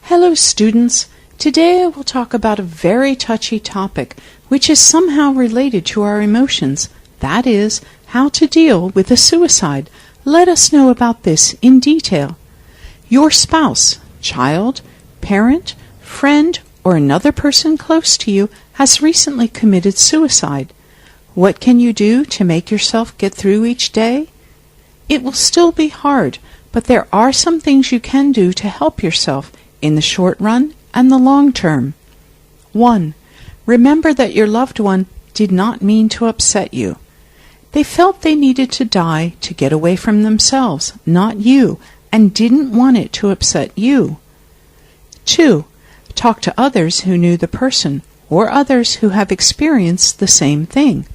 Hello students! Today I will talk about a very touchy topic which is somehow related to our emotions. That is, how to deal with a suicide. Let us know about this in detail. Your spouse, child, parent, friend, or another person close to you has recently committed suicide. What can you do to make yourself get through each day? It will still be hard, but there are some things you can do to help yourself in the short run and the long term. 1. Remember that your loved one did not mean to upset you. They felt they needed to die to get away from themselves, not you, and didn't want it to upset you. 2. Talk to others who knew the person, or others who have experienced the same thing.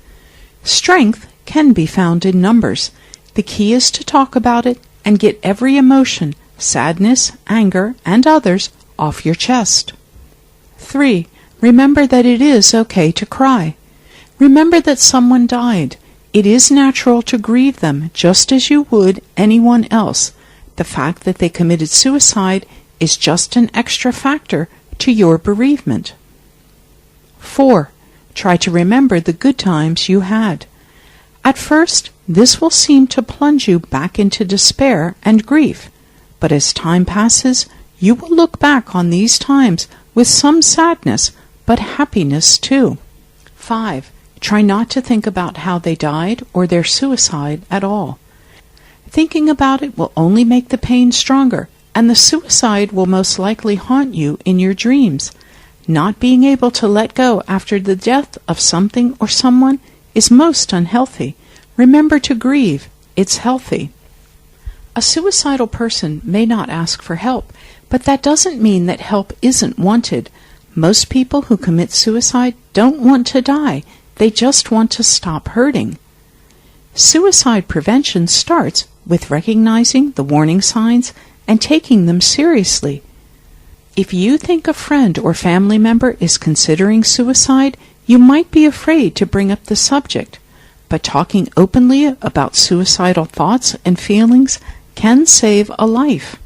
Strength can be found in numbers. The key is to talk about it and get every emotion, sadness, anger, and others, off your chest. 3. Remember that it is okay to cry. Remember that someone died. It is natural to grieve them just as you would anyone else. The fact that they committed suicide is just an extra factor to your bereavement. 4. Try to remember the good times you had. At first, this will seem to plunge you back into despair and grief, but as time passes, you will look back on these times with some sadness, but happiness too. 5. Try not to think about how they died or their suicide at all. Thinking about it will only make the pain stronger, and the suicide will most likely haunt you in your dreams. Not being able to let go after the death of something or someone is most unhealthy. Remember to grieve. It's healthy. A suicidal person may not ask for help, but that doesn't mean that help isn't wanted. Most people who commit suicide don't want to die. They just want to stop hurting. Suicide prevention starts with recognizing the warning signs and taking them seriously. If you think a friend or family member is considering suicide, you might be afraid to bring up the subject, but talking openly about suicidal thoughts and feelings can save a life.